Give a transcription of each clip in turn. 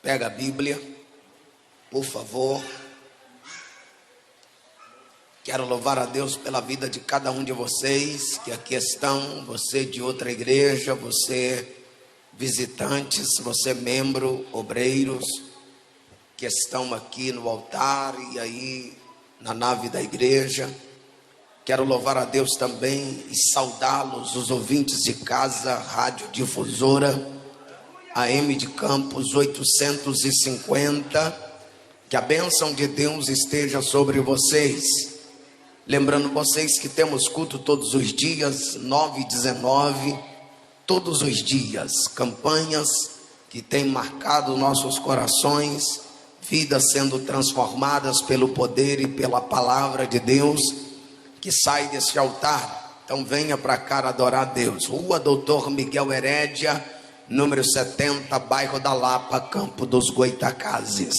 Pega a Bíblia, por favor. Quero louvar a Deus pela vida de cada um de vocês que aqui estão, você de outra igreja, você visitantes, você membro, obreiros, que estão aqui no altar e aí na nave da igreja. Quero louvar a Deus também e saudá-los, os ouvintes de casa, Rádio Difusora, AM de Campos 850, que a bênção de Deus esteja sobre vocês. Lembrando vocês que temos culto todos os dias, 9 e 19, todos os dias, campanhas que têm marcado nossos corações, vidas sendo transformadas pelo poder e pela palavra de Deus, que sai desse altar. Então venha para cá adorar a Deus. Rua Doutor Miguel Herédia, número 70, bairro da Lapa, Campo dos Goitacazes.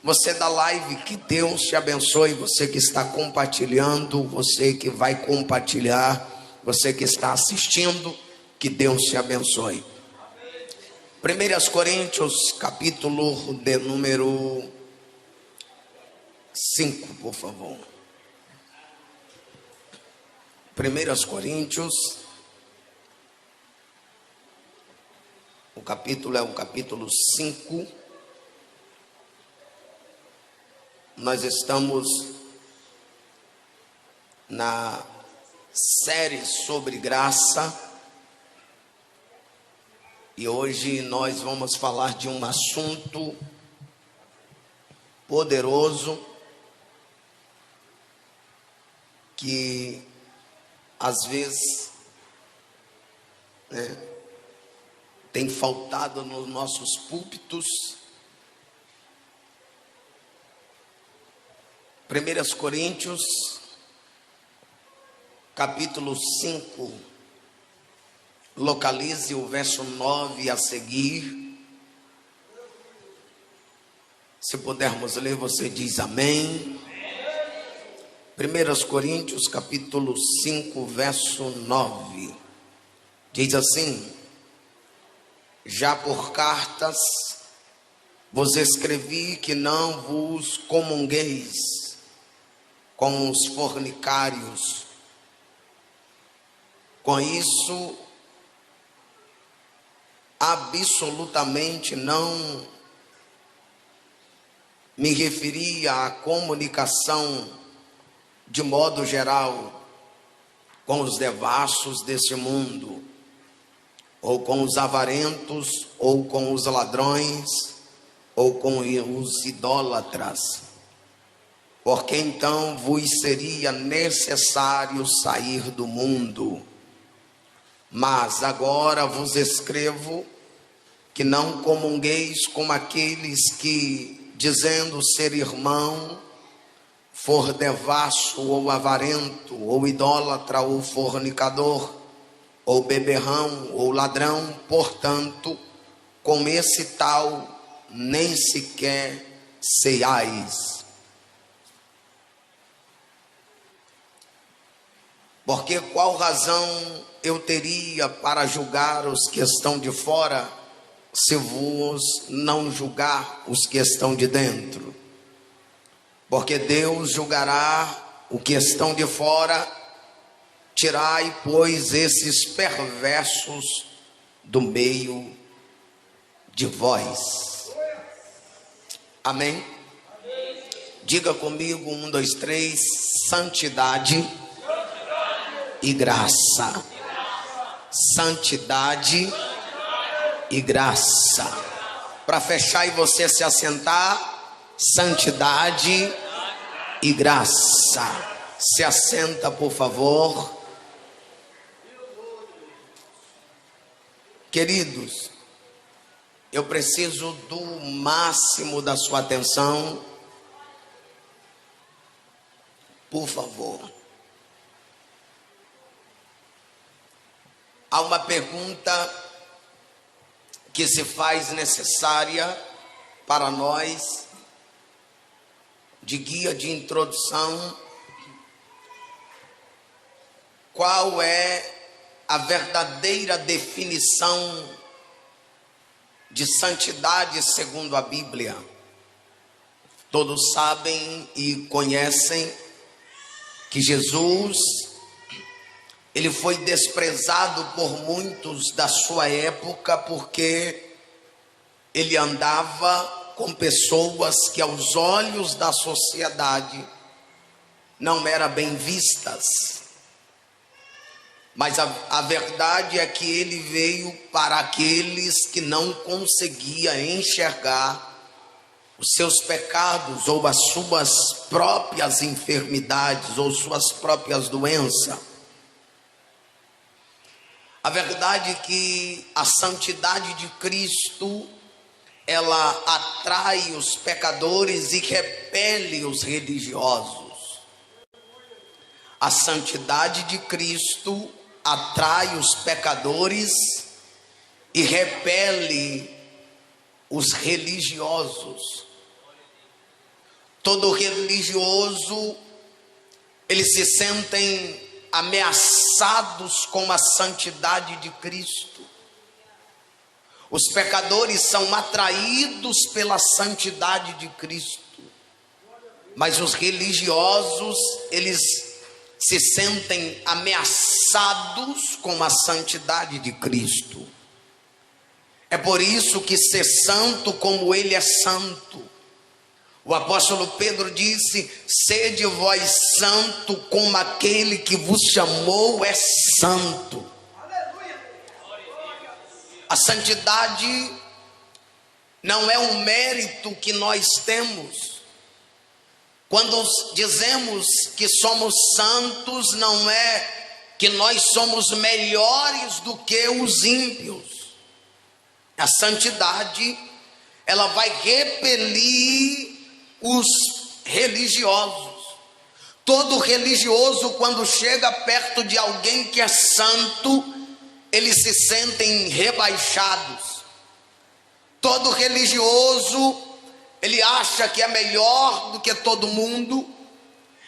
Você da live, que Deus te abençoe. Você que está compartilhando, você que vai compartilhar, você que está assistindo, que Deus te abençoe. 1 Coríntios, capítulo de número 5, por favor. 1 Coríntios, o capítulo é o capítulo 5. Nós estamos na série sobre graça e hoje nós vamos falar de um assunto poderoso que às vezes tem faltado nos nossos púlpitos. 1 Coríntios, capítulo 5, localize o verso 9 a seguir. Se pudermos ler, você diz amém. 1 Coríntios, capítulo 5, verso 9, diz assim: já por cartas vos escrevi que não vos comungueis com os fornicários. Com isso, absolutamente não me referia à comunicação de modo geral com os devassos desse mundo, ou com os avarentos, ou com os ladrões, ou com os idólatras, porque então vos seria necessário sair do mundo. Mas agora vos escrevo que não comungueis com aqueles que, dizendo ser irmão, for devasso ou avarento, ou idólatra, ou fornicador, ou beberrão, ou ladrão. Portanto, com esse tal nem sequer ceais. Porque qual razão eu teria para julgar os que estão de fora, se vos não julgar os que estão de dentro? Porque Deus julgará o que estão de fora. Tirai, pois, esses perversos do meio de vós. Amém? Diga comigo, 1, 2, 3, santidade e graça. Santidade e graça. Para fechar e você se assentar, santidade e graça. Se assenta, por favor. Queridos, eu preciso do máximo da sua atenção. Por favor. Há uma pergunta que se faz necessária para nós, de guia de introdução. Qual é a verdadeira definição de santidade segundo a Bíblia. Todos sabem e conhecem que Jesus, ele foi desprezado por muitos da sua época porque ele andava com pessoas que aos olhos da sociedade não eram bem vistas. Mas a verdade é que ele veio para aqueles que não conseguiam enxergar os seus pecados ou as suas próprias enfermidades ou suas próprias doenças. A verdade é que a santidade de Cristo, ela atrai os pecadores e repele os religiosos. A santidade de Cristo atrai os pecadores e repele os religiosos. Todo religioso, eles se sentem ameaçados com a santidade de Cristo. Os pecadores são atraídos pela santidade de Cristo, mas os religiosos, eles se sentem ameaçados com a santidade de Cristo. É por isso que ser santo como ele é santo. O apóstolo Pedro disse: sede vós santo como aquele que vos chamou é santo. A santidade não é um mérito que nós temos. Quando dizemos que somos santos, não é que nós somos melhores do que os ímpios. A santidade, ela vai repelir os religiosos. Todo religioso, quando chega perto de alguém que é santo, eles se sentem rebaixados. Todo religioso, ele acha que é melhor do que todo mundo.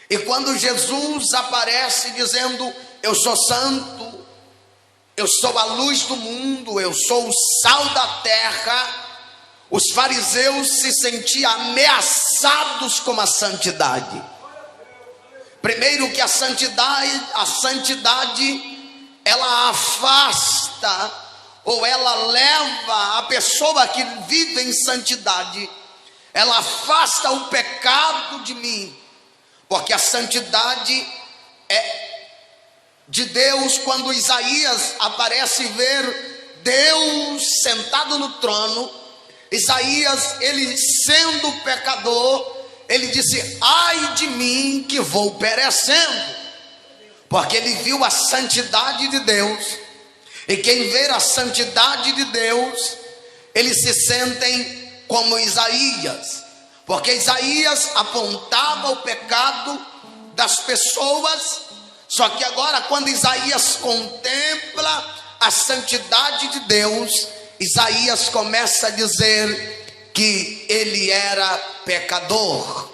E quando Jesus aparece dizendo: eu sou santo, eu sou a luz do mundo, eu sou o sal da terra, os fariseus se sentiam ameaçados com a santidade. Primeiro que a santidade, ela afasta, ou ela leva a pessoa que vive em santidade, ela afasta o pecado de mim, porque a santidade é de Deus. Quando Isaías aparece ver Deus sentado no trono, Isaías, ele sendo pecador, ele disse: ai de mim que vou perecendo, porque ele viu a santidade de Deus. E quem vê a santidade de Deus, eles se sentem como Isaías, porque Isaías apontava o pecado das pessoas. Só que agora, quando Isaías contempla a santidade de Deus, Isaías começa a dizer que ele era pecador.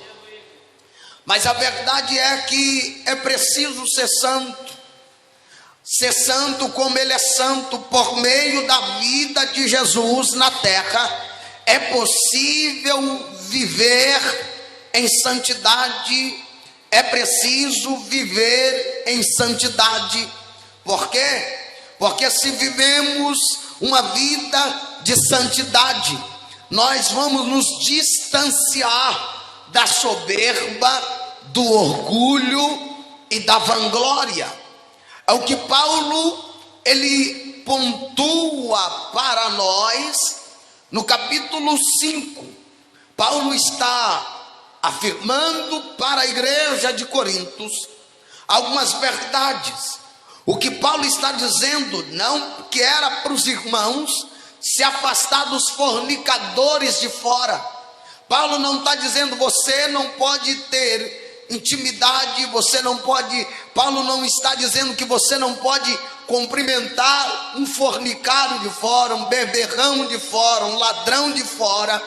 Mas a verdade é que é preciso ser santo como ele é santo. Por meio da vida de Jesus na terra, é possível viver em santidade. É preciso viver em santidade. Por quê? Porque se vivemos uma vida de santidade, nós vamos nos distanciar da soberba, do orgulho e da vanglória. É o que Paulo, ele pontua para nós no capítulo 5. Paulo está afirmando para a igreja de Corinto algumas verdades. O que Paulo está dizendo, não que era para os irmãos se afastar dos fornicadores de fora. Paulo não está dizendo você não pode ter intimidade, você não pode. Paulo não está dizendo que você não pode cumprimentar um fornicário de fora, um beberrão de fora, um ladrão de fora.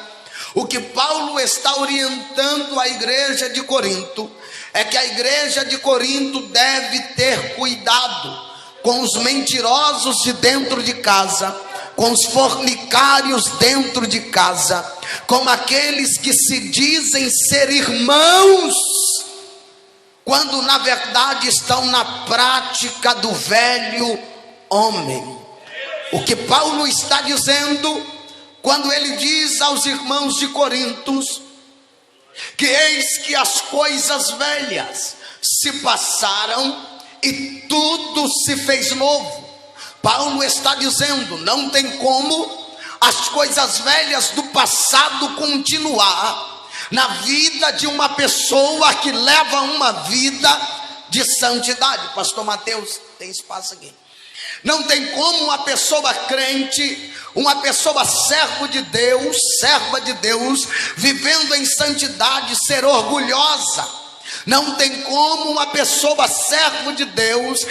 O que Paulo está orientando a igreja de Corinto é que a igreja de Corinto deve ter cuidado com os mentirosos de dentro de casa, com os fornicários dentro de casa, com aqueles que se dizem ser irmãos, quando na verdade estão na prática do velho homem. O que Paulo está dizendo quando ele diz aos irmãos de Corintos que eis que as coisas velhas se passaram e tudo se fez novo. Paulo está dizendo, não tem como as coisas velhas do passado continuar na vida de uma pessoa que leva uma vida de santidade. Pastor Mateus, tem espaço aqui. Não tem como uma pessoa crente, uma pessoa serva de Deus, vivendo em santidade, ser orgulhosa. Não tem como uma pessoa serva de Deus,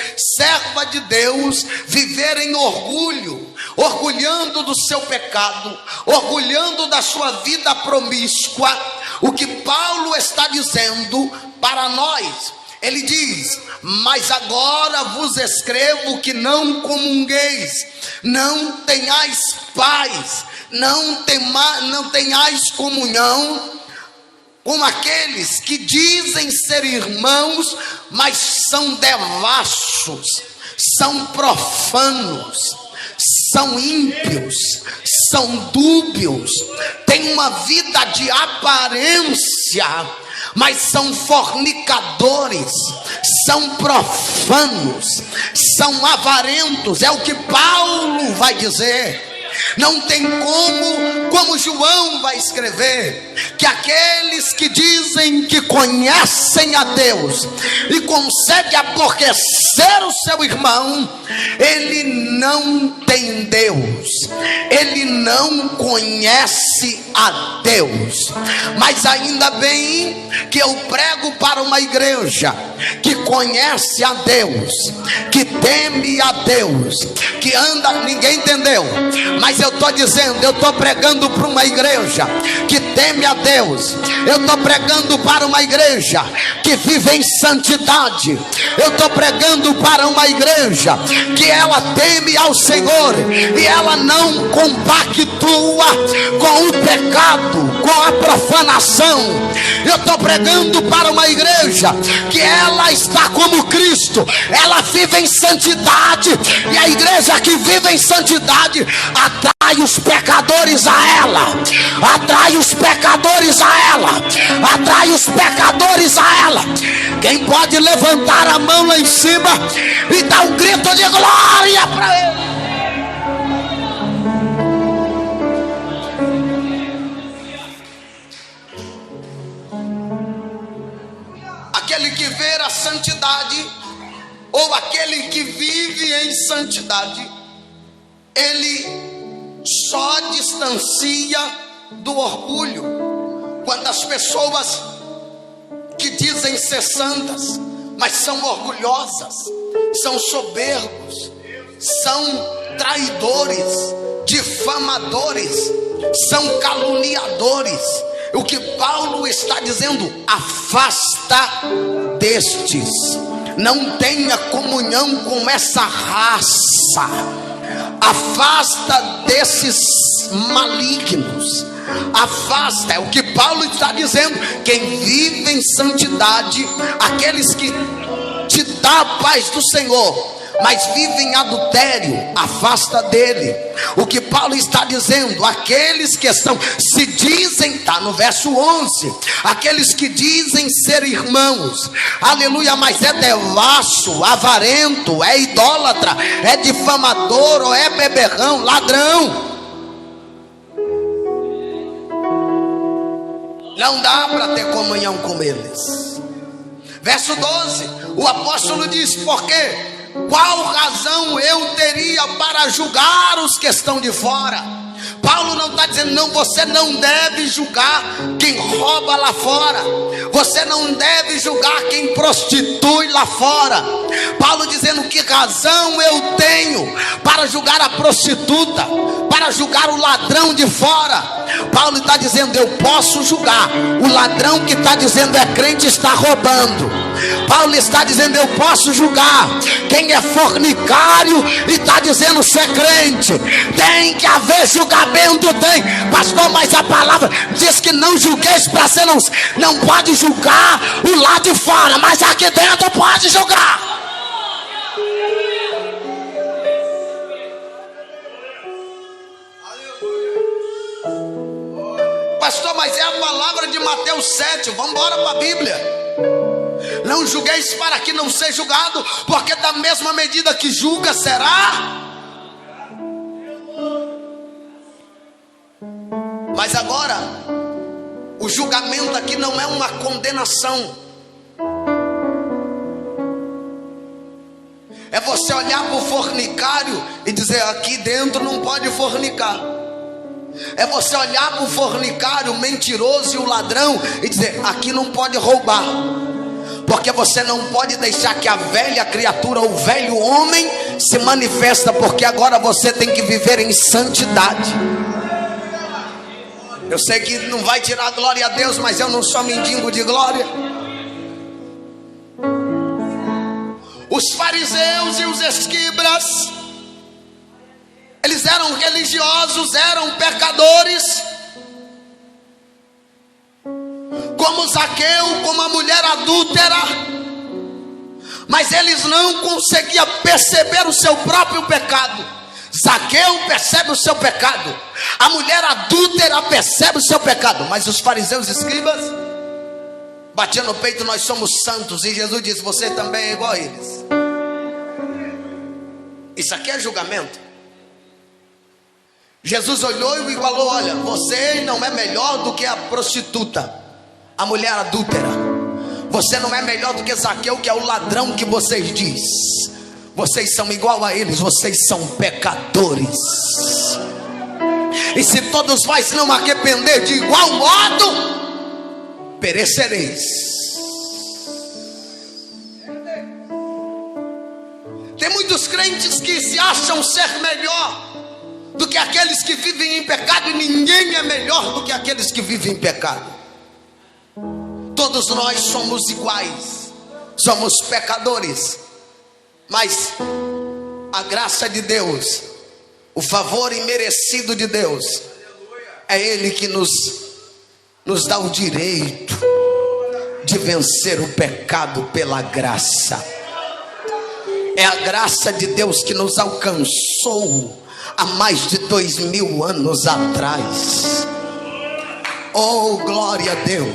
viver em orgulho, orgulhando do seu pecado, orgulhando da sua vida promíscua. O que Paulo está dizendo para nós, ele diz: mas agora vos escrevo que não comungueis, não tenhais paz, não tenhais comunhão com aqueles que dizem ser irmãos, mas são devassos, são profanos, são ímpios, são dúbios, têm uma vida de aparência, mas são fornicadores, são profanos, são avarentos. É o que Paulo vai dizer. Não tem como João vai escrever, que aqueles que dizem que conhecem a Deus e conseguem aborrecer o seu irmão, ele não tem Deus, ele não conhece a Deus. Mas ainda bem que eu prego para uma igreja que conhece a Deus, que teme a Deus, que anda, ninguém entendeu, mas eu estou dizendo, eu estou pregando para uma igreja que teme a Deus, eu estou pregando para uma igreja que vive em santidade, eu estou pregando para uma igreja que ela teme ao Senhor e ela não compactua com o pecado, com a profanação. Eu estou pregando para uma igreja que ela está como Cristo, ela vive em santidade, e a igreja que vive em santidade atrai os pecadores a ela, atrai os pecadores a ela, atrai os pecadores a ela. Quem pode levantar a mão lá em cima e dar um grito de glória para ele? Aquele que vê a santidade, ou aquele que vive em santidade, ele só distancia do orgulho. Quando as pessoas que dizem ser santas, mas são orgulhosas, são soberbos, são traidores, difamadores, são caluniadores. O que Paulo está dizendo: afasta destes, não tenha comunhão com essa raça, afasta desses malignos, afasta. É o que Paulo está dizendo. Quem vive em santidade, aqueles que te dá a paz do Senhor, mas vivem em adultério, afasta dele. O que Paulo está dizendo, aqueles que se dizem, está no verso 11, aqueles que dizem ser irmãos, aleluia, mas é devasso, avarento, é idólatra, é difamador, ou é beberrão, ladrão, não dá para ter comunhão com eles. Verso 12, o apóstolo diz: porque qual razão eu teria para julgar os que estão de fora? Paulo não está dizendo, não, você não deve julgar quem rouba lá fora, você não deve julgar quem prostitui lá fora. Paulo dizendo, que razão eu tenho para julgar a prostituta, para julgar o ladrão de fora? Paulo está dizendo, eu posso julgar o ladrão que está dizendo é crente, está roubando. Paulo está dizendo, eu posso julgar quem é fornicário e está dizendo ser crente. Tem que haver julgamento, tem, pastor, mas a palavra diz que não julgueis para ser, não pode julgar o lado de fora, mas aqui dentro pode julgar. Pastor, mas é a palavra de Mateus 7, vamos embora para a Bíblia. Não julgueis para que não seja julgado, porque da mesma medida que julga será. Mas agora, o julgamento aqui não é uma condenação. É você olhar para o fornicário e dizer, aqui dentro não pode fornicar. É você olhar para o fornicário, o mentiroso e o ladrão e dizer, aqui não pode roubar. Porque você não pode deixar que a velha criatura, o velho homem se manifesta, porque agora você tem que viver em santidade. Eu sei que não vai tirar glória a Deus, mas eu não sou mendigo de glória. Os fariseus e os escribas, eles eram religiosos, eram pecadores, como Zaqueu, como a mulher adúltera, mas eles não conseguiam perceber o seu próprio pecado. Zaqueu percebe o seu pecado, a mulher adúltera percebe o seu pecado, mas os fariseus e escribas batiam no peito, nós somos santos, e Jesus disse, você também é igual a eles. Isso aqui é julgamento. Jesus olhou e igualou, olha, você não é melhor do que a prostituta, a mulher adúltera. Você não é melhor do que Zaqueu, que é o ladrão que vocês diz. Vocês são igual a eles, vocês são pecadores. E se todos vós não arrepender de igual modo, perecereis. Tem muitos crentes que se acham ser melhor do que aqueles que vivem em pecado, e ninguém é melhor do que aqueles que vivem em pecado. Todos nós somos iguais, somos pecadores, mas a graça de Deus, o favor imerecido de Deus, é Ele que nos dá o direito de vencer o pecado pela graça. É a graça de Deus que nos alcançou há mais de 2000 anos atrás. Oh, glória a Deus.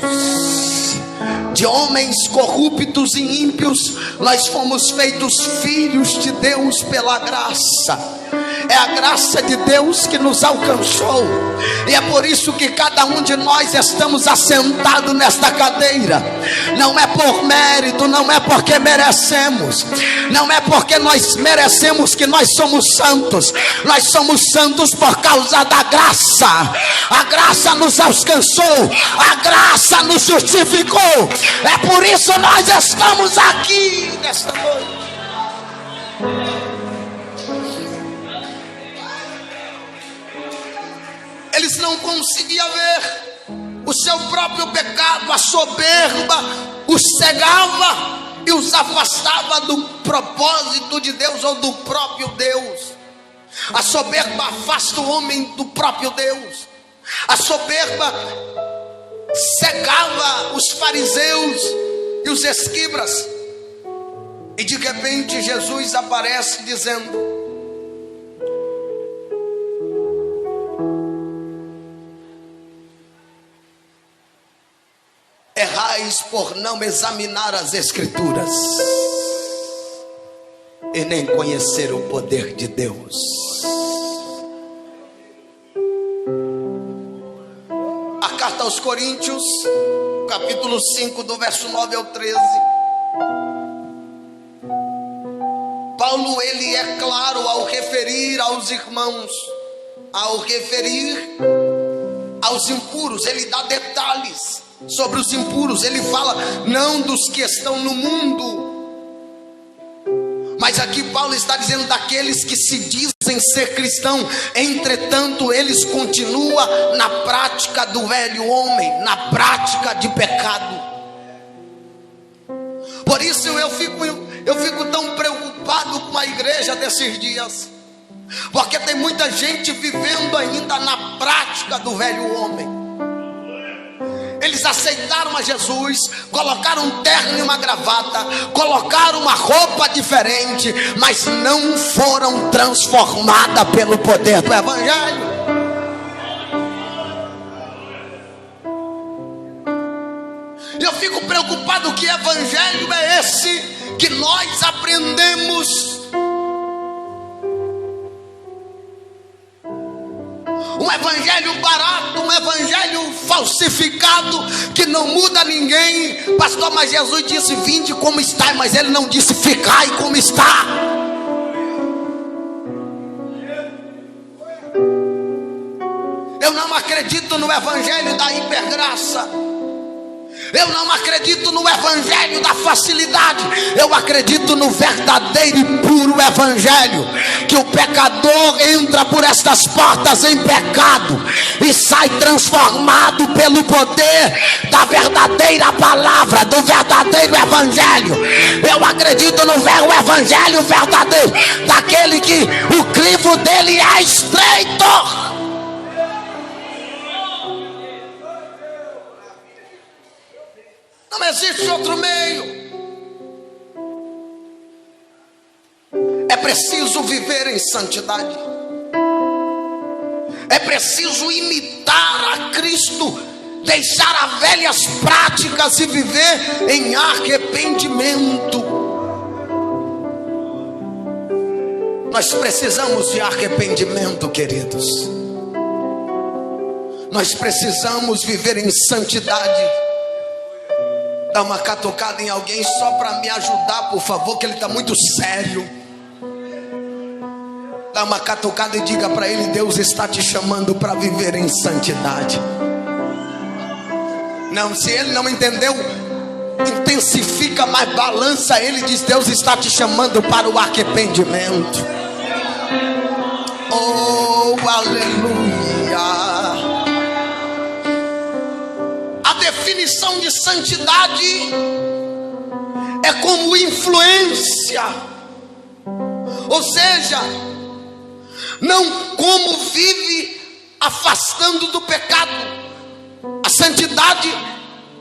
De homens corruptos e ímpios, nós fomos feitos filhos de Deus pela graça. É a graça de Deus que nos alcançou, e é por isso que cada um de nós estamos assentados nesta cadeira. Não é por mérito, não é porque merecemos, não é porque nós merecemos que nós somos santos. Nós somos santos por causa da graça. A graça nos alcançou, a graça nos justificou. É por isso nós estamos aqui nesta noite. Eles não conseguiam ver o seu próprio pecado, a soberba os cegava e os afastava do propósito de Deus ou do próprio Deus. A soberba afasta o homem do próprio Deus. A soberba cegava os fariseus e os escribas. E de repente Jesus aparece dizendo: errais por não examinar as Escrituras e nem conhecer o poder de Deus. A carta aos Coríntios, capítulo 5, do verso 9 ao 13. Paulo, ele é claro ao referir aos irmãos ao referir aos impuros, ele dá detalhes sobre os impuros. Ele fala não dos que estão no mundo, mas aqui Paulo está dizendo daqueles que se dizem ser cristão, entretanto eles continuam na prática do velho homem, na prática de pecado. Por isso eu fico tão preocupado com a igreja desses dias, porque tem muita gente vivendo ainda na prática do velho homem. Eles aceitaram a Jesus, colocaram um terno e uma gravata, colocaram uma roupa diferente, mas não foram transformadas pelo poder do evangelho. Eu fico preocupado, que evangelho é esse que nós aprendemos? Um evangelho barato, um evangelho falsificado, que não muda ninguém. Pastor, mas Jesus disse: vinde como está, mas ele não disse ficai como está. Eu não acredito no evangelho da hipergraça. Eu não acredito no evangelho da facilidade. Eu acredito no verdadeiro e puro evangelho, que o pecador entra por estas portas em pecado e sai transformado pelo poder da verdadeira palavra, do verdadeiro evangelho. Eu acredito no evangelho verdadeiro, daquele que o crivo dele é estreito. Não existe outro meio. É preciso viver em santidade. É preciso imitar a Cristo, deixar as velhas práticas e viver em arrependimento. Nós precisamos de arrependimento, queridos. Nós precisamos viver em santidade. Dá uma catucada em alguém só para me ajudar, por favor, que ele está muito sério. Dá uma catucada e diga para ele: Deus está te chamando para viver em santidade. Não, se ele não entendeu, intensifica, mas balança ele, diz: Deus está te chamando para o arrependimento. Oh, aleluia. A definição de santidade é como influência, ou seja, não como vive afastando do pecado. A santidade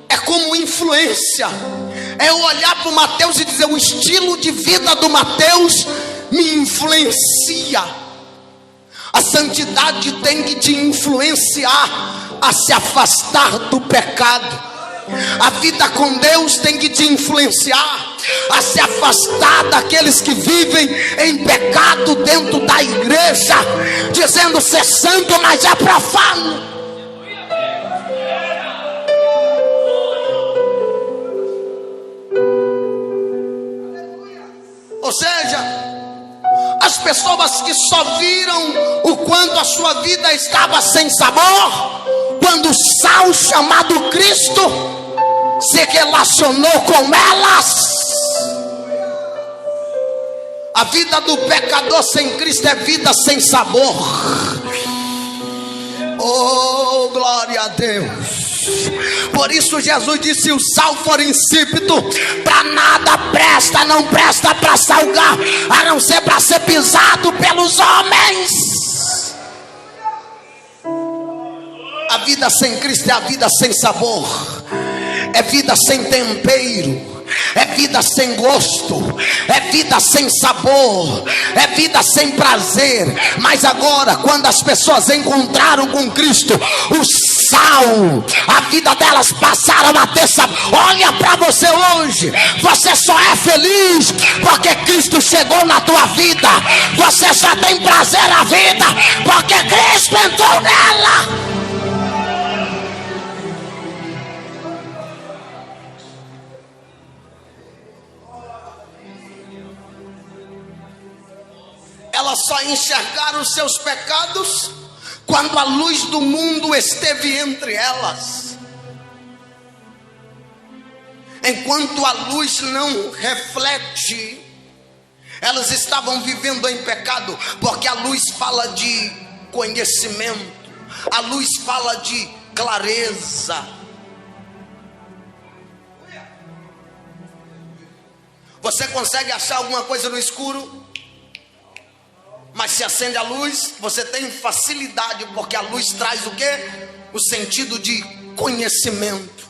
é como influência, é eu olhar para o Mateus e dizer: o estilo de vida do Mateus me influencia. A santidade tem que te influenciar a se afastar do pecado. A vida com Deus tem que te influenciar a se afastar daqueles que vivem em pecado dentro da igreja, dizendo ser santo, mas é profano. Ou seja, as pessoas que só viram o quanto a sua vida estava sem sabor, quando o sal chamado Cristo se relacionou com elas. A vida do pecador sem Cristo é vida sem sabor. Oh, glória a Deus. Por isso Jesus disse: se o sal for insípido, para nada presta, não presta para salgar, a não ser para ser pisado pelos homens. A vida sem Cristo é a vida sem sabor, é vida sem tempero, é vida sem gosto, é vida sem sabor, é vida sem prazer. Mas agora, quando as pessoas encontraram com Cristo o sal, a vida delas passaram a ter sabor. Olha para você hoje, você só é feliz porque Cristo chegou na tua vida. Você só tem prazer na vida porque Cristo entrou nela. Elas só enxergaram os seus pecados quando a luz do mundo esteve entre elas, enquanto a luz não reflete, elas estavam vivendo em pecado, porque a luz fala de conhecimento, a luz fala de clareza. Você consegue achar alguma coisa no escuro? Mas se acende a luz, você tem facilidade, porque a luz traz o quê? O sentido de conhecimento.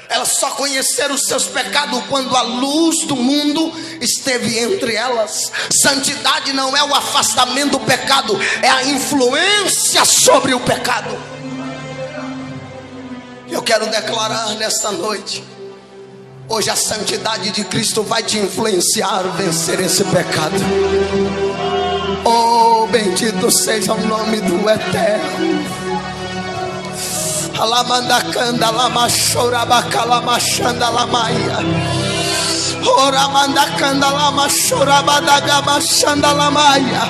Elas só conheceram os seus pecados quando a luz do mundo esteve entre elas. Santidade não é o afastamento do pecado, é a influência sobre o pecado. Eu quero declarar nesta noite, hoje a santidade de Cristo vai te influenciar a vencer esse pecado. Oh, bendito seja o nome do Eterno. Alamandacanda lama chorabacalama xanda lamaia. Ora mandacanda lama chorabadagama xanda lamaia.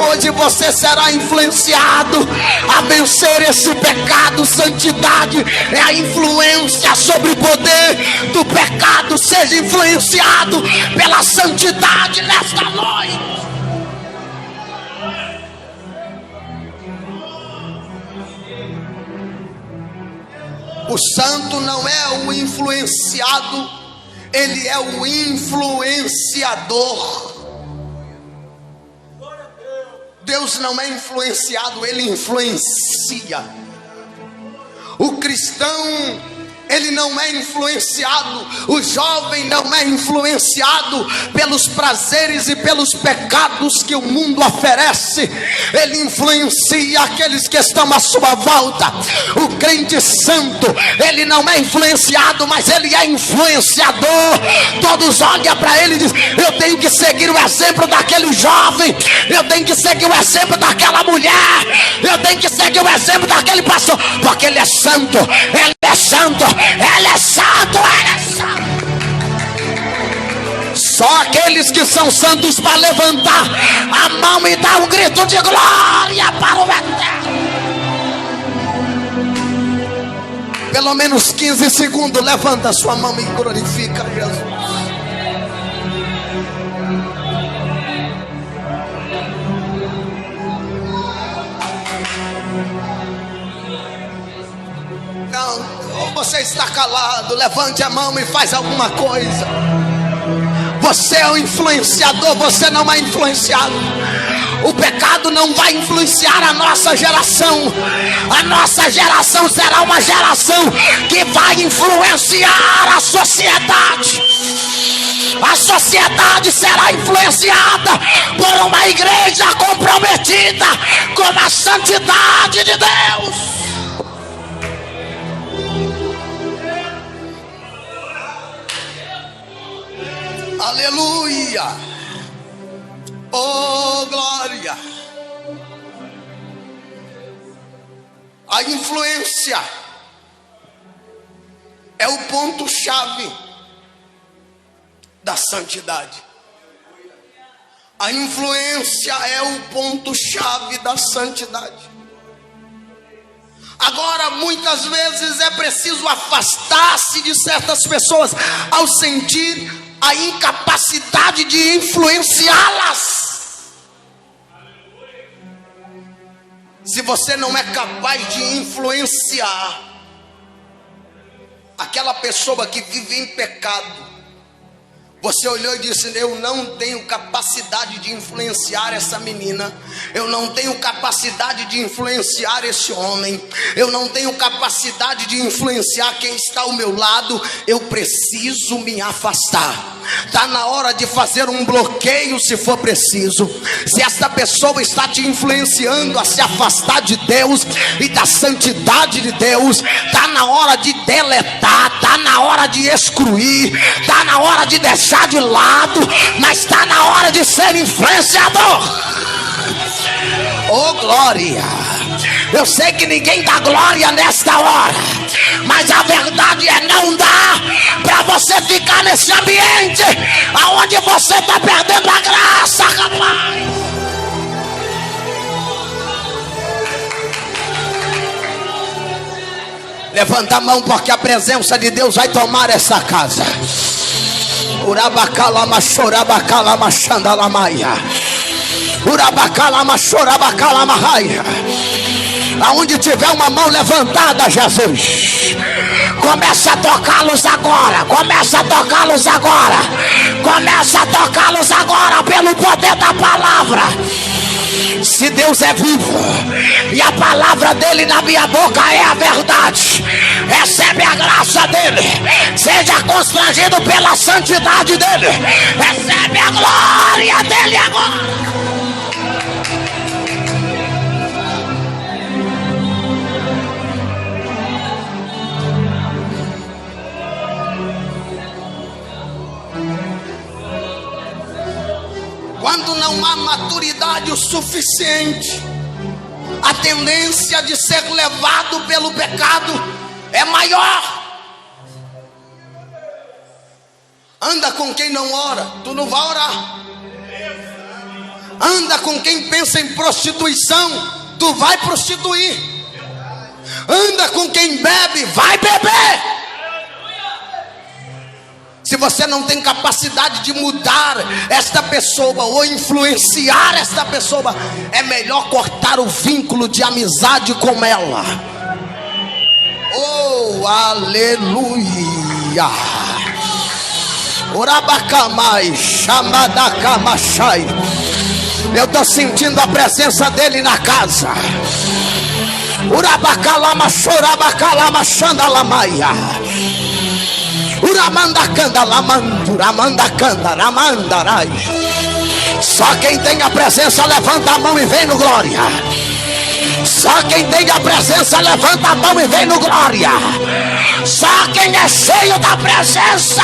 Hoje você será influenciado a vencer esse pecado. Santidade é a influência sobre o poder do pecado. Seja influenciado pela santidade nesta noite. O santo não é o influenciado, ele é o influenciador. Deus não é influenciado, ele influencia. O cristão, ele não é influenciado, o jovem não é influenciado pelos prazeres e pelos pecados que o mundo oferece. Ele influencia aqueles que estão à sua volta. O crente santo, ele não é influenciado, mas ele é influenciador. Todos olham para ele e dizem: eu tenho que seguir o exemplo daquele jovem, eu tenho que seguir o exemplo daquela mulher, eu tenho que seguir o exemplo daquele pastor, porque ele é santo, ele é santo, ele é santo, ele é santo. Só aqueles que são santos para levantar a mão e dar um grito de glória para o Eterno. Pelo menos 15 segundos, levanta a sua mão e glorifica Jesus. Não, você está calado, levante a mão e faz alguma coisa. Você é um influenciador, você não é influenciado. O pecado não vai influenciar a nossa geração. A nossa geração será uma geração que vai influenciar a sociedade. A sociedade será influenciada por uma igreja comprometida com a santidade de Deus. Aleluia. Oh, glória. A influência é o ponto-chave da santidade. A influência é o ponto-chave da santidade. Agora, muitas vezes é preciso afastar-se de certas pessoas ao sentir a incapacidade de influenciá-las. Se você não é capaz de influenciar aquela pessoa que vive em pecado, você olhou e disse: eu não tenho capacidade de influenciar essa menina, eu não tenho capacidade de influenciar esse homem, eu não tenho capacidade de influenciar quem está ao meu lado, eu preciso me afastar. Está na hora de fazer um bloqueio se for preciso. Se essa pessoa está te influenciando a se afastar de Deus e da santidade de Deus, está na hora de deletar, está na hora de excluir, está na hora de deixar de lado, mas está na hora de ser influenciador. Oh, glória. Eu sei que ninguém dá glória nesta hora, Mas a verdade é, não dá para você ficar nesse ambiente aonde você está perdendo a graça, rapaz. Levanta a mão, porque a presença de Deus vai tomar essa casa. Urabacalama chorabacalama xandalamaia. Urabacalama chorabacalama raia. Aonde tiver uma mão levantada, Jesus, começa a tocá-los agora. Começa a tocá-los agora. Começa a tocá-los agora pelo poder da palavra. Se Deus é vivo e a palavra dele na minha boca é a verdade, recebe a graça dele, seja constrangido pela santidade dele, recebe a glória dele agora. Quando não há maturidade o suficiente, a tendência de ser levado pelo pecado é maior. Anda com quem não ora, tu não vai orar. Anda com quem pensa em prostituição, tu vai prostituir. Anda com quem bebe, vai beber. Se você não tem capacidade de mudar esta pessoa ou influenciar esta pessoa, é melhor cortar o vínculo de amizade com ela. Oh, aleluia. Orabacamai, chamadacamachai. Eu estou sentindo a presença dele na casa. Urabacalama, chorabacalama, xandalamaia. Uramandacanda, lamandura, ramandarai. Só quem tem a presença levanta a mão e vem no glória. Só quem tem a presença levanta a mão e vem no glória. Só quem é cheio da presença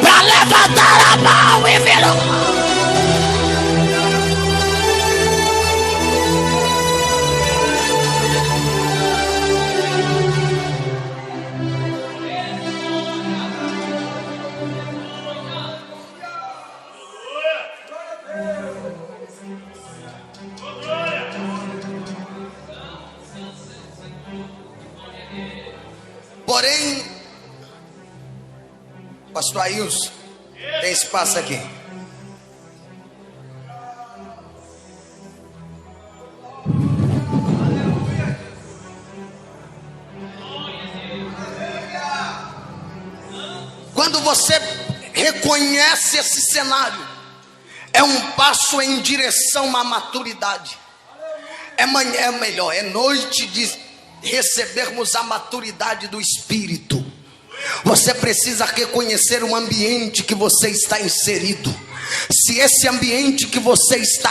para levantar a mão e vir no glória. Porém, pastor Ailson, tem espaço aqui. Quando você reconhece esse cenário, é um passo em direção à maturidade. É melhor, é noite de recebermos a maturidade do Espírito. Você precisa reconhecer o ambiente que você está inserido. Se esse ambiente que você está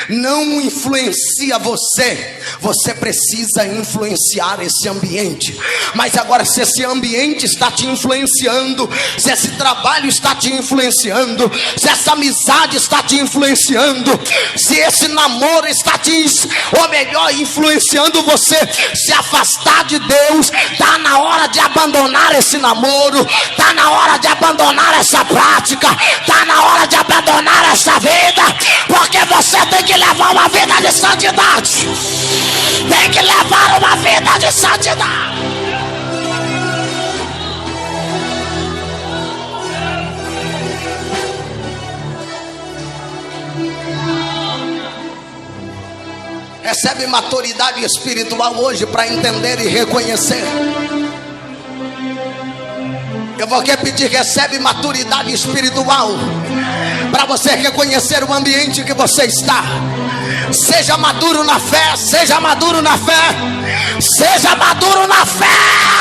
não influencia você precisa influenciar esse ambiente. Mas agora, se esse ambiente está te influenciando, se esse trabalho está te influenciando, se essa amizade está te influenciando, se esse namoro está influenciando você se afastar de Deus, está na hora de abandonar esse namoro, está na hora de abandonar essa prática, está na hora de abandonar essa vida, porque você tem que levar uma vida de santidade. Tem que levar uma vida de santidade. Recebe maturidade espiritual hoje para entender e reconhecer. Eu vou repetir: recebe maturidade espiritual para você reconhecer o ambiente que você está. Seja maduro na fé, seja maduro na fé, seja maduro na fé,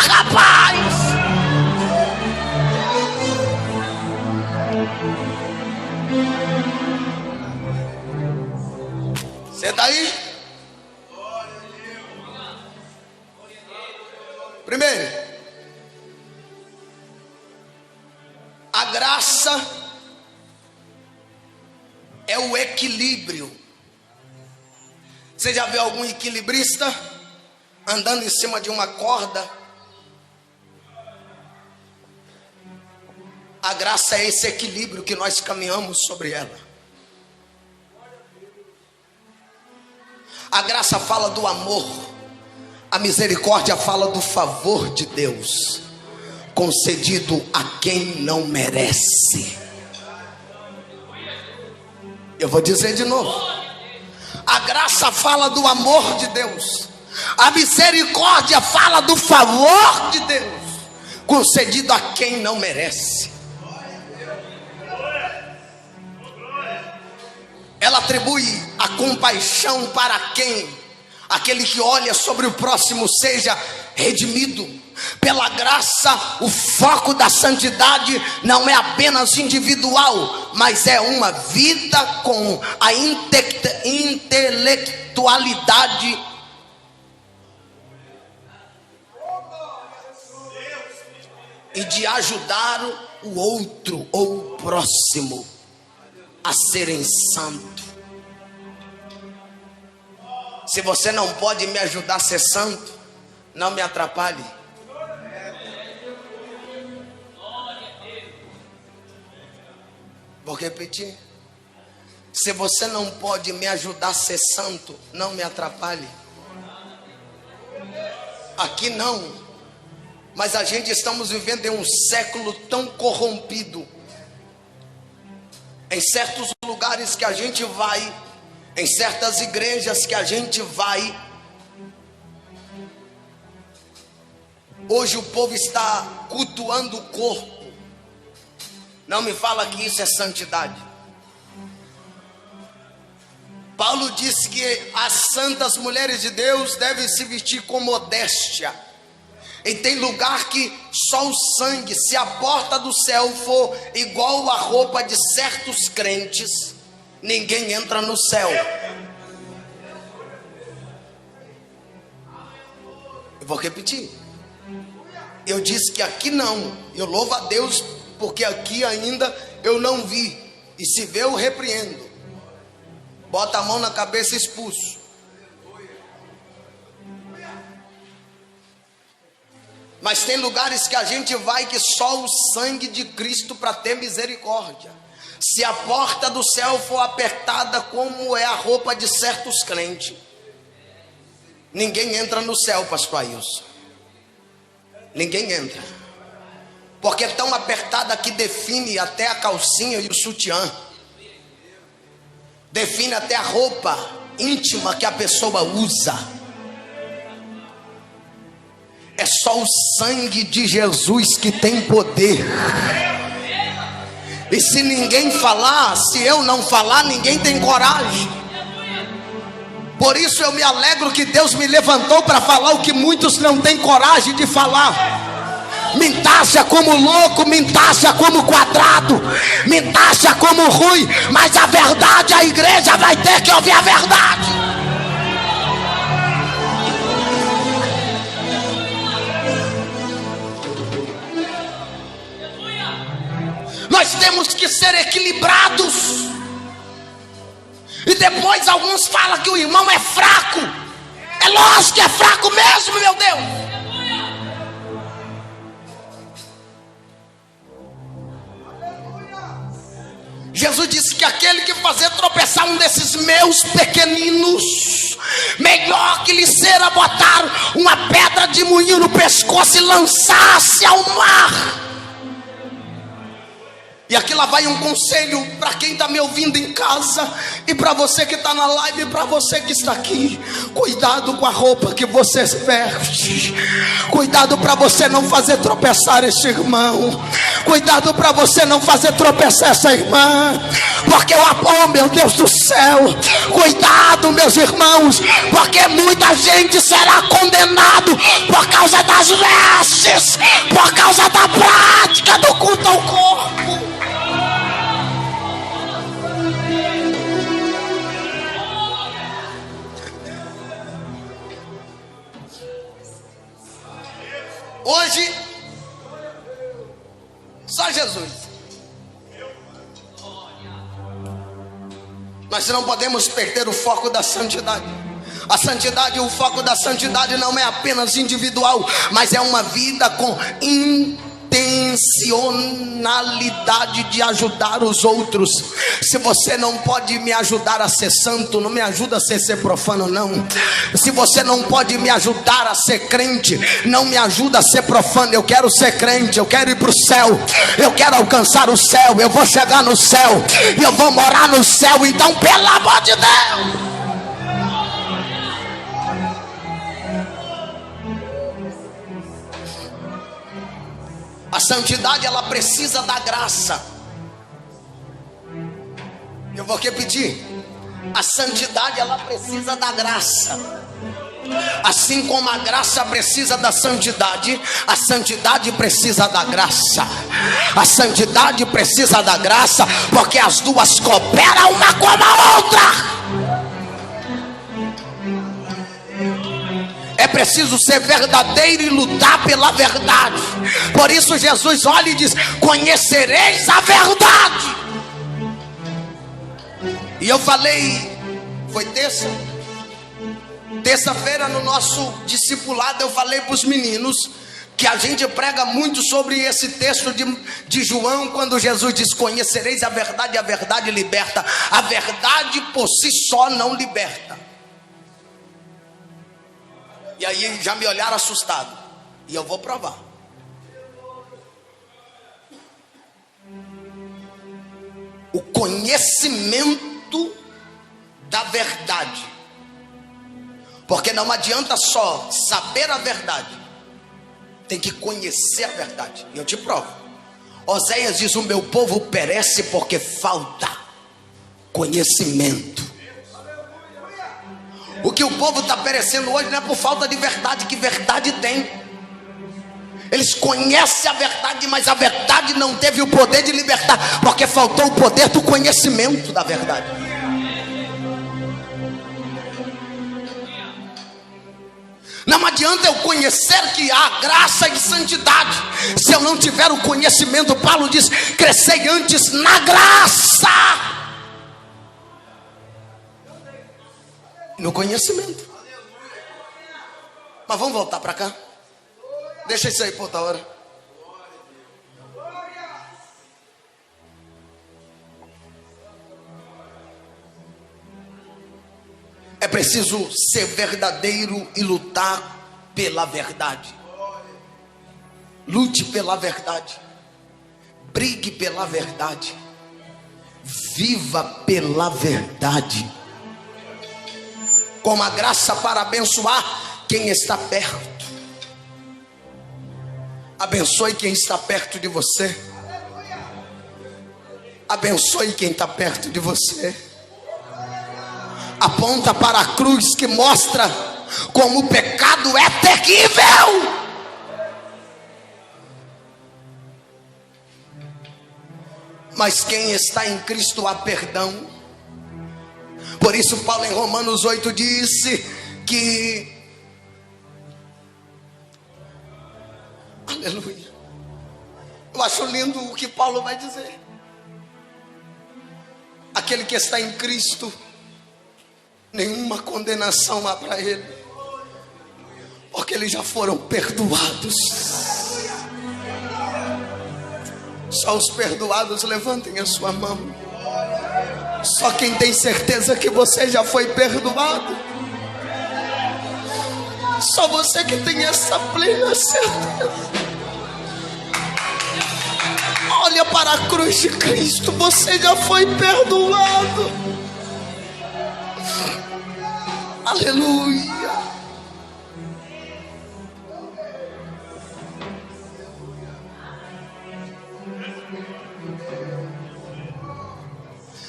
rapaz. Você está aí? Primeiro, a graça é o equilíbrio. Você já viu algum equilibrista andando em cima de uma corda A graça é esse equilíbrio que nós caminhamos sobre ela. A graça fala do amor, a misericórdia fala do favor de Deus, concedido a quem não merece. Eu vou dizer de novo. A graça fala do amor de Deus, a misericórdia fala do favor de Deus, concedido a quem não merece. Ela atribui a compaixão para quem? Aquele que olha sobre o próximo seja redimido. Pela graça, o foco da santidade não é apenas individual, mas é uma vida com a intelectualidade e de ajudar o outro ou o próximo a serem santos. Se você não pode me ajudar a ser santo, não me atrapalhe. Vou repetir. Se você não pode me ajudar a ser santo, não me atrapalhe. Aqui não. Mas a gente estamos vivendo em um século tão corrompido. Em certos lugares que a gente vai, em certas igrejas que a gente vai, hoje o povo está cultuando o corpo. Não me fala que isso é santidade. Paulo disse que as santas mulheres de Deus devem se vestir com modéstia. E tem lugar que só o sangue, se a porta do céu for igual a roupa de certos crentes, ninguém entra no céu. Eu vou repetir. Eu disse que aqui não. Eu louvo a Deus porque aqui ainda eu não vi. E se vê, eu repreendo. Bota a mão na cabeça e expulso. Mas tem lugares que a gente vai que só o sangue de Cristo para ter misericórdia. Se a porta do céu for apertada como é a roupa de certos crentes, ninguém entra no céu, pastor Ailson. Ninguém entra. Porque é tão apertada que define até a calcinha e o sutiã. Define até a roupa íntima que a pessoa usa. É só o sangue de Jesus que tem poder. E se ninguém falar, se eu não falar, ninguém tem coragem. Por isso eu me alegro que Deus me levantou para falar o que muitos não têm coragem de falar. Me taxa como louco, me taxa como quadrado, me taxa como ruim, mas a verdade, a igreja vai ter que ouvir a verdade. Nós temos que ser equilibrados. E depois alguns falam que o irmão é fraco. É lógico que é fraco mesmo, meu Deus. Jesus disse que aquele que fazer tropeçar um desses meus pequeninos, melhor que lhe será botar uma pedra de moinho no pescoço e lançar-se ao mar. E aqui lá vai um conselho para quem está me ouvindo em casa, e para você que está na live, e para você que está aqui. Cuidado com a roupa que você veste. Cuidado para você não fazer tropeçar esse irmão. Cuidado para você não fazer tropeçar essa irmã. Porque oh meu Deus do céu, cuidado meus irmãos, porque muita gente será condenado por causa das vestes, por causa da prática do culto ao corpo. Hoje, só Jesus. Nós não podemos perder o foco da santidade. A santidade, o foco da santidade não é apenas individual, mas é uma vida com intencionalidade de ajudar os outros. Se você não pode me ajudar a ser santo, não me ajuda a ser profano, não. Se você não pode me ajudar a ser crente, não me ajuda a ser profano. Eu quero ser crente, eu quero ir para o céu, eu quero alcançar o céu, eu vou chegar no céu e eu vou morar no céu. Então, pelo amor de Deus, a santidade, ela precisa da graça. Eu vou repetir. A santidade, ela precisa da graça. Assim como a graça precisa da santidade, a santidade precisa da graça. A santidade precisa da graça, porque as duas cooperam uma com a outra. É preciso ser verdadeiro e lutar pela verdade. Por isso Jesus olha e diz: conhecereis a verdade. E eu falei, foi terça-feira no nosso discipulado, eu falei para os meninos que a gente prega muito sobre esse texto de João, quando Jesus diz: conhecereis a verdade, a verdade liberta. A verdade por si só não liberta. E aí já me olharam assustado. E eu vou provar. O conhecimento da verdade. Porque não adianta só saber a verdade. Tem que conhecer a verdade. E eu te provo. Oséias diz: o meu povo perece porque falta conhecimento. O que o povo está perecendo hoje não é por falta de verdade, que verdade tem. Eles conhecem a verdade, mas a verdade não teve o poder de libertar, porque faltou o poder do conhecimento da verdade. Não adianta eu conhecer que há graça e santidade, se eu não tiver o conhecimento. Paulo diz: crescei antes na graça, no conhecimento. Mas vamos voltar para cá. Deixa isso aí por outra hora. É preciso ser verdadeiro e lutar pela verdade. Lute pela verdade. Brigue pela verdade. Viva pela verdade. Com a graça para abençoar quem está perto. Abençoe quem está perto de você. Abençoe quem está perto de você. Aponta para a cruz que mostra como o pecado é terrível. Mas quem está em Cristo há perdão. Por isso Paulo em Romanos 8 disse que, aleluia, eu acho lindo o que Paulo vai dizer. Aquele que está em Cristo, nenhuma condenação há para ele, porque eles já foram perdoados. Só os perdoados levantem a sua mão. Só quem tem certeza que você já foi perdoado. Só você que tem essa plena certeza. Olha para a cruz de Cristo, você já foi perdoado. Aleluia.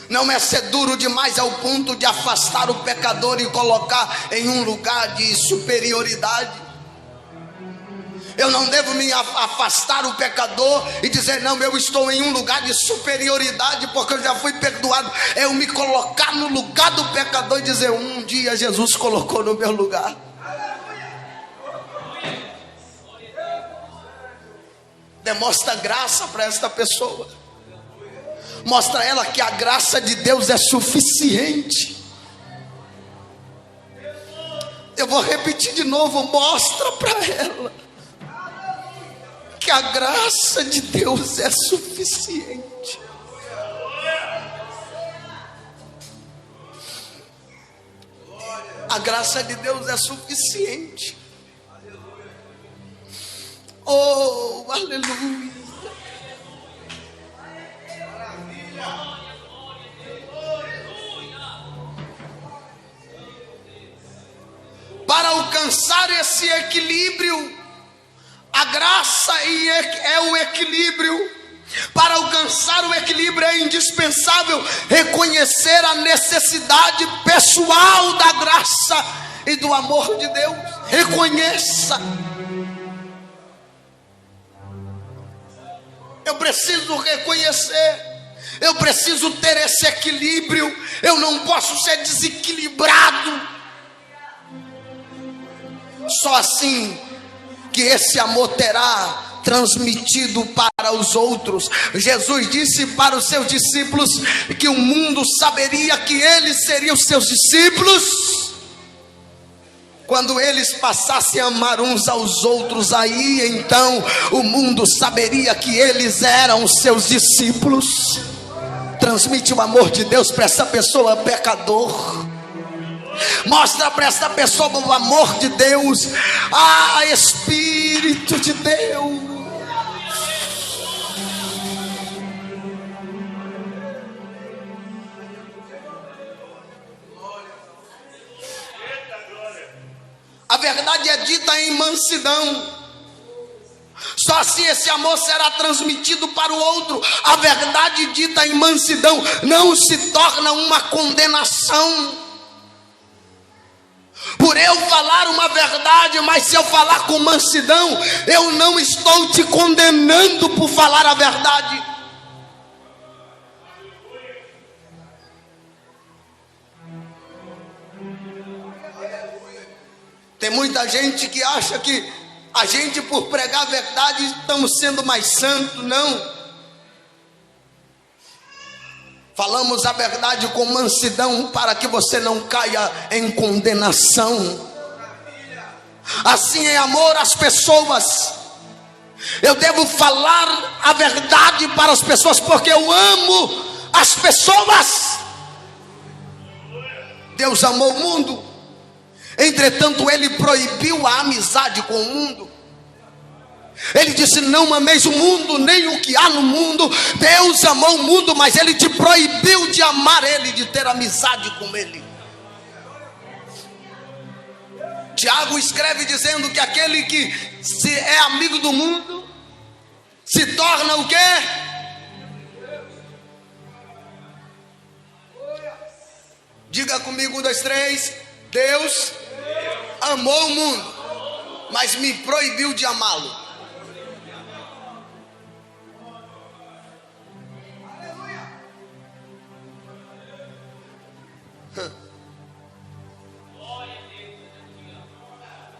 Não é ser duro demais ao ponto de afastar o pecador e colocar em um lugar de superioridade. Eu não devo me afastar o pecador e dizer: não, eu estou em um lugar de superioridade porque eu já fui perdoado. É eu me colocar no lugar do pecador e dizer: um dia Jesus colocou no meu lugar. Demonstra graça para esta pessoa. Mostra a ela que a graça de Deus é suficiente. Eu vou repetir de novo. Mostra para ela que a graça de Deus é suficiente. A graça de Deus é suficiente. Oh, aleluia. Para alcançar esse equilíbrio, a graça é o equilíbrio. Para alcançar o equilíbrio é indispensável reconhecer a necessidade pessoal da graça e do amor de Deus. Reconheça. Eu preciso reconhecer. Eu preciso ter esse equilíbrio. Eu não posso ser desequilibrado. Só assim que esse amor terá transmitido para os outros. Jesus disse para os seus discípulos que o mundo saberia que eles seriam seus discípulos quando eles passassem a amar uns aos outros. Aí então o mundo saberia que eles eram seus discípulos. Transmite o amor de Deus para essa pessoa pecador. Mostra para essa pessoa o amor de Deus. Ah, Espírito de Deus. A verdade é dita em mansidão. Só assim esse amor será transmitido para o outro. A verdade dita em mansidão não se torna uma condenação. Por eu falar uma verdade, mas se eu falar com mansidão, eu não estou te condenando por falar a verdade. Tem muita gente que acha que a gente, por pregar a verdade, estamos sendo mais santos. Não. Falamos a verdade com mansidão para que você não caia em condenação. Assim é amor às pessoas. Eu devo falar a verdade para as pessoas porque eu amo as pessoas. Deus amou o mundo, entretanto ele proibiu a amizade com o mundo. Ele disse: não ameis o mundo, nem o que há no mundo. Deus amou o mundo, mas ele te proibiu de amar ele, de ter amizade com ele. Tiago escreve dizendo que aquele que se é amigo do mundo se torna o quê? Diga comigo, 1, 2, 3. Deus amou o mundo, mas me proibiu de amá-lo.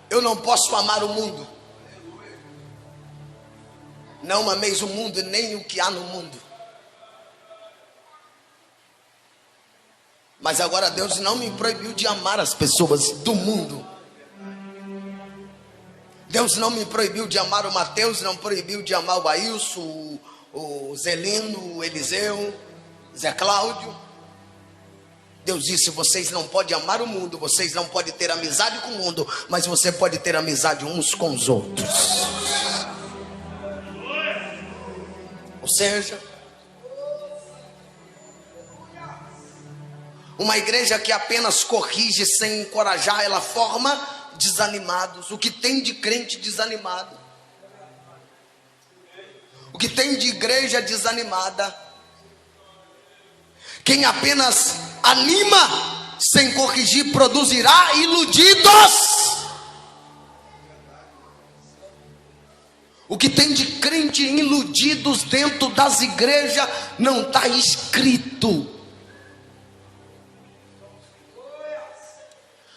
Eu não posso amar o mundo. Não ameis o mundo, nem o que há no mundo. Mas agora Deus não me proibiu de amar as pessoas do mundo. Deus não me proibiu de amar o Mateus, não proibiu de amar o Ailson, o Zelino, o Eliseu, Zé Cláudio. Deus disse: vocês não podem amar o mundo, vocês não podem ter amizade com o mundo, mas você pode ter amizade uns com os outros. Ou seja, uma igreja que apenas corrige sem encorajar, ela forma desanimados. O que tem de crente desanimado? O que tem de igreja desanimada? Quem apenas anima sem corrigir produzirá iludidos. O que tem de crente iludidos dentro das igrejas não está escrito.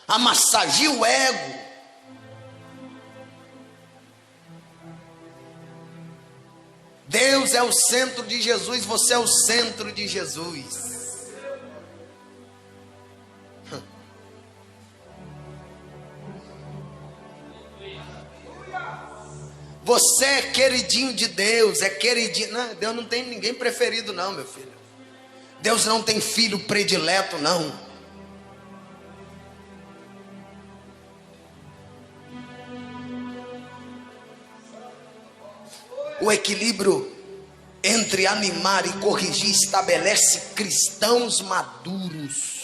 Amassageia o ego. Deus é o centro de Jesus, você é o centro de Jesus. Você é queridinho de Deus, é queridinho. Não, Deus não tem ninguém preferido não, meu filho. Deus não tem filho predileto não. O equilíbrio entre animar e corrigir estabelece cristãos maduros.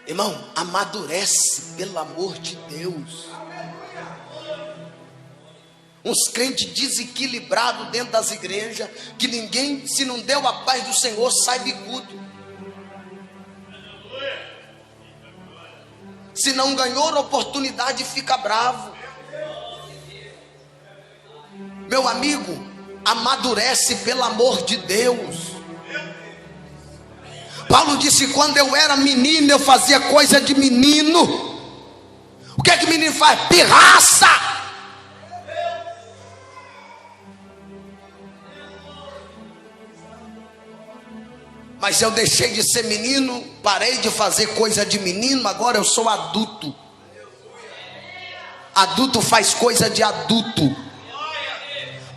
Irmão, amadurece, pelo amor de Deus. Uns crentes desequilibrados dentro das igrejas, que ninguém, se não deu a paz do Senhor, sai bicudo. Se não ganhou a oportunidade, fica bravo. Meu amigo, amadurece, pelo amor de Deus. Paulo disse: quando eu era menino, eu fazia coisa de menino. O que é que menino faz? Pirraça. Mas eu deixei de ser menino, parei de fazer coisa de menino, agora eu sou adulto. Adulto faz coisa de adulto.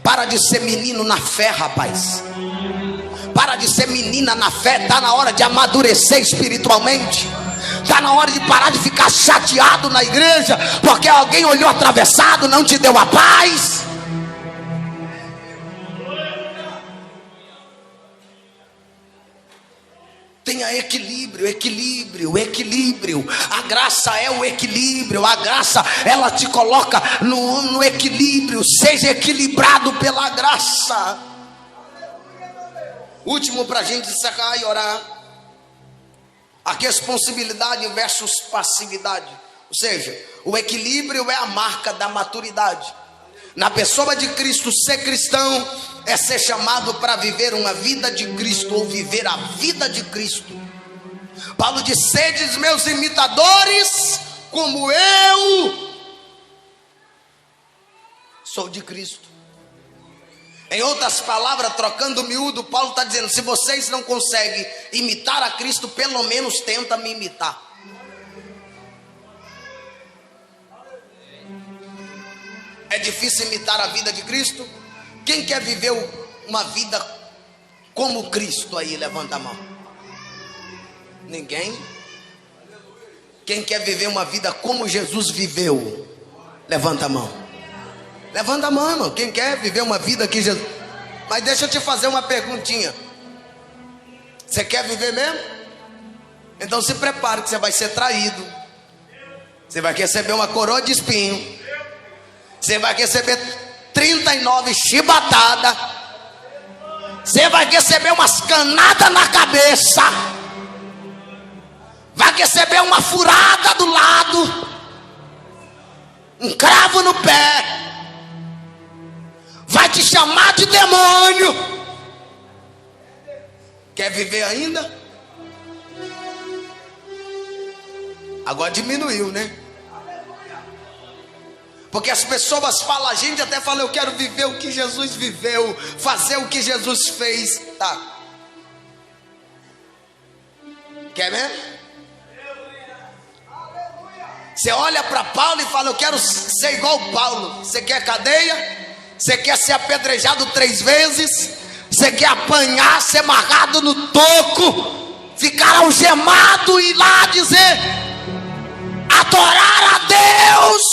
Para de ser menino na fé, rapaz. Para de ser menina na fé. Está na hora de amadurecer espiritualmente. Está na hora de parar de ficar chateado na igreja porque alguém olhou atravessado, não te deu a paz. Tenha equilíbrio, equilíbrio, equilíbrio. A graça é o equilíbrio. A graça, ela te coloca no equilíbrio. Seja equilibrado pela graça. Último para a gente encerrar e orar. A responsabilidade versus passividade. Ou seja, o equilíbrio é a marca da maturidade. Na pessoa de Cristo, ser cristão é ser chamado para viver uma vida de Cristo, ou viver a vida de Cristo. Paulo diz: sedes meus imitadores, como eu sou de Cristo. Em outras palavras, trocando miúdo, Paulo está dizendo: se vocês não conseguem imitar a Cristo, pelo menos tenta me imitar. É difícil imitar a vida de Cristo? Quem quer viver uma vida como Cristo aí? Levanta a mão. Ninguém? Quem quer viver uma vida como Jesus viveu? Levanta a mão. Levanta a mão, irmão. Quem quer viver uma vida que Jesus... Mas deixa eu te fazer uma perguntinha. Você quer viver mesmo? Então se prepare, que você vai ser traído. Você vai receber uma coroa de espinho. Você vai receber 39 chibatadas. Você vai receber umas canadas na cabeça. Vai receber uma furada do lado. Um cravo no pé. Vai te chamar de demônio. Quer viver ainda? Agora diminuiu, né? Porque as pessoas falam, a gente até fala: eu quero viver o que Jesus viveu, fazer o que Jesus fez. Tá. Quer mesmo? Você olha para Paulo e fala: eu quero ser igual Paulo. Você quer cadeia? Você quer ser apedrejado 3 vezes? Você quer apanhar, ser amarrado no toco, ficar algemado e ir lá dizer: adorar a Deus?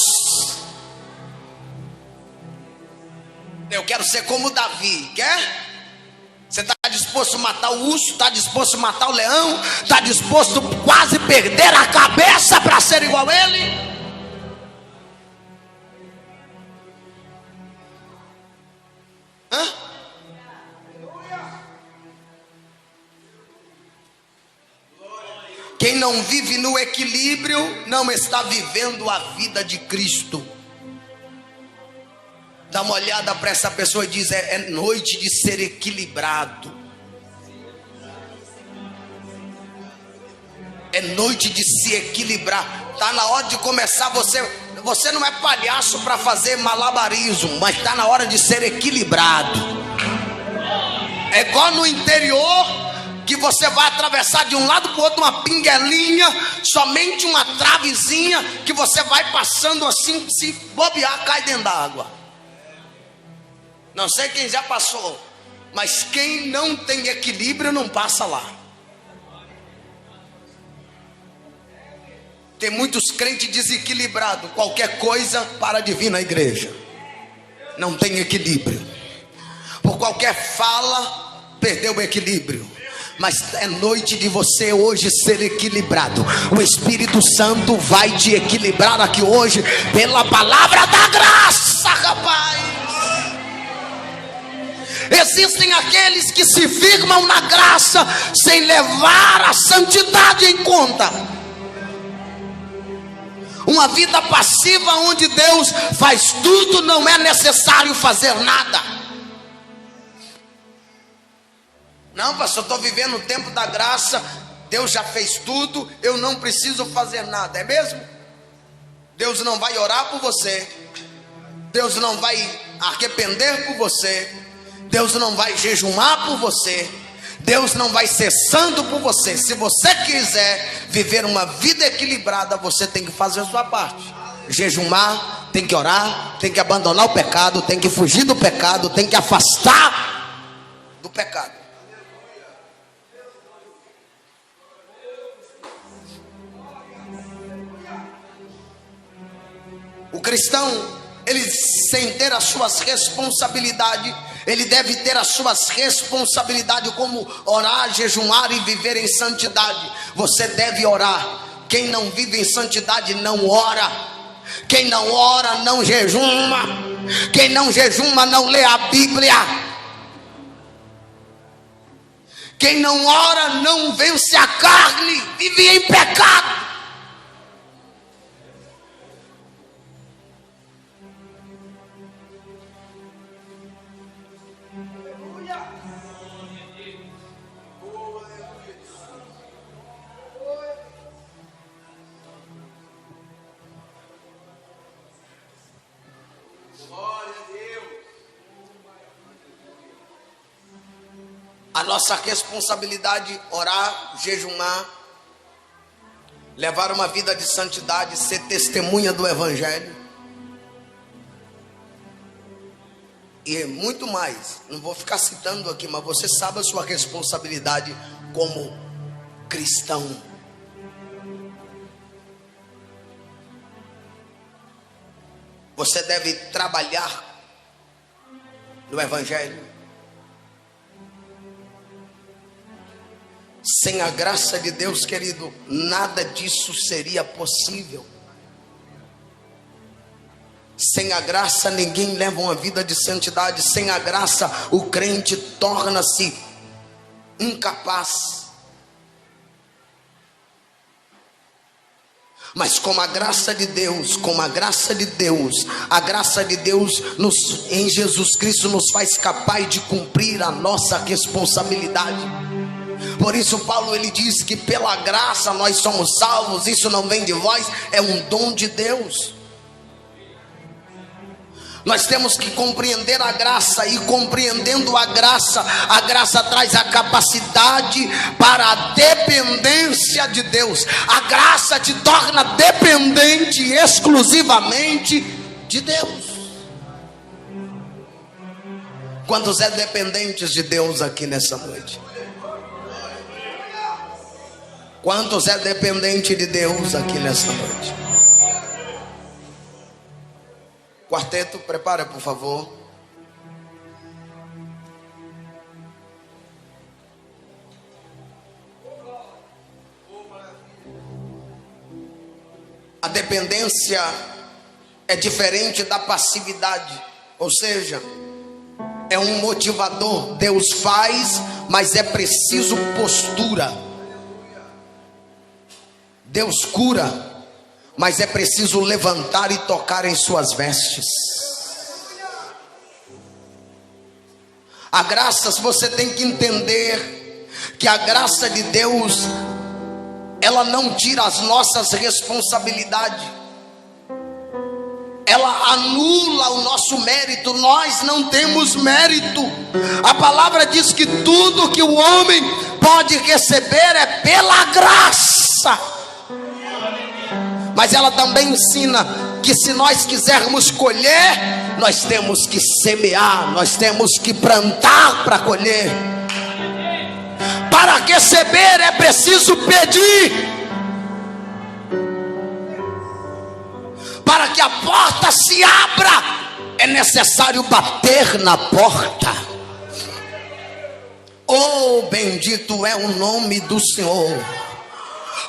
Eu quero ser como Davi. Quer? Você está disposto a matar o urso? Está disposto a matar o leão? Está disposto a quase perder a cabeça para ser igual a ele? Hã? Quem não vive no equilíbrio não está vivendo a vida de Cristo. Dá uma olhada para essa pessoa e diz: é noite de ser equilibrado. É noite de se equilibrar. Está na hora de começar. Você não é palhaço para fazer malabarismo, mas está na hora de ser equilibrado. É igual no interior, que você vai atravessar de um lado para o outro uma pinguelinha, somente uma travezinha, que você vai passando assim, se bobear, cai dentro da água. Não sei quem já passou, mas quem não tem equilíbrio não passa lá. Tem muitos crentes desequilibrados, qualquer coisa para de vir na igreja. Não tem equilíbrio. Por qualquer fala, perdeu o equilíbrio. Mas é noite de você hoje ser equilibrado. O Espírito Santo vai te equilibrar aqui hoje, pela palavra da graça, rapaz. Existem aqueles que se firmam na graça, sem levar a santidade em conta. Uma vida passiva onde Deus faz tudo, não é necessário fazer nada. Não, pastor, estou vivendo o tempo da graça, Deus já fez tudo, eu não preciso fazer nada, é mesmo? Deus não vai orar por você, Deus não vai arrepender por você, Deus não vai jejumar por você, Deus não vai ser santo por você. Se você quiser viver uma vida equilibrada, você tem que fazer a sua parte. Jejumar, tem que orar, tem que abandonar o pecado, tem que fugir do pecado, tem que afastar do pecado. O cristão, ele sem ter as suas responsabilidades, ele deve ter as suas responsabilidades, como orar, jejumar e viver em santidade. Você deve orar. Quem não vive em santidade não ora. Quem não ora não jejuma. Quem não jejuma não lê a Bíblia. Quem não ora não vence a carne, vive em pecado. A nossa responsabilidade é orar, jejumar, levar uma vida de santidade, ser testemunha do Evangelho e muito mais. Não vou ficar citando aqui, mas você sabe a sua responsabilidade como cristão. Você deve trabalhar no Evangelho. Sem a graça de Deus, querido, nada disso seria possível. Sem a graça, ninguém leva uma vida de santidade. Sem a graça, o crente torna-se incapaz. Mas com a graça de Deus, a graça de Deus em Jesus Cristo nos faz capaz de cumprir a nossa responsabilidade. Por isso Paulo ele diz que pela graça nós somos salvos. Isso não vem de vós, é um dom de Deus. Nós temos que compreender a graça, e compreendendo a graça traz a capacidade para a dependência de Deus. A graça te torna dependente exclusivamente de Deus. Quantos é dependentes de Deus aqui nessa noite? Quantos é dependente de Deus aqui nessa noite? Quarteto, prepara por favor. A dependência é diferente da passividade, ou seja, é um motivador. Deus faz, mas é preciso postura. Deus cura, mas é preciso levantar e tocar em suas vestes. A graça, você tem que entender que a graça de Deus, ela não tira as nossas responsabilidades, ela anula o nosso mérito. Nós não temos mérito. A palavra diz que tudo que o homem pode receber é pela graça. Mas ela também ensina que se nós quisermos colher, nós temos que semear, nós temos que plantar para colher. Para receber é preciso pedir. Para que a porta se abra, é necessário bater na porta. Oh, bendito é o nome do Senhor.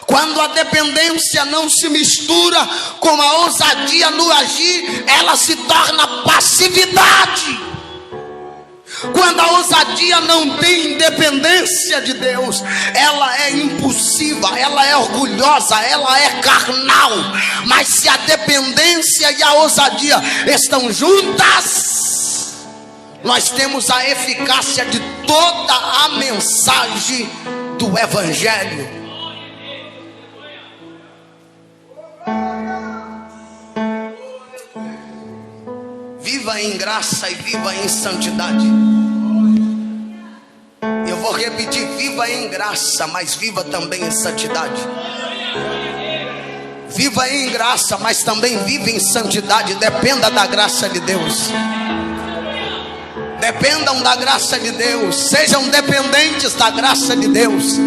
Quando a dependência não se mistura com a ousadia no agir, ela se torna passividade. Quando a ousadia não tem independência de Deus, ela é impulsiva, ela é orgulhosa, ela é carnal. Mas se a dependência e a ousadia estão juntas, nós temos a eficácia de toda a mensagem do Evangelho. Viva em graça e viva em santidade. Eu vou repetir: viva em graça, mas viva também em santidade. Viva em graça, mas também viva em santidade. Dependa da graça de Deus. Dependam da graça de Deus. Sejam dependentes da graça de Deus.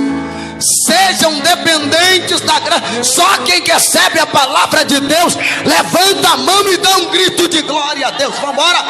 Sejam dependentes da graça. Só quem recebe a palavra de Deus levanta a mão e dá um grito de glória a Deus. Vamos embora.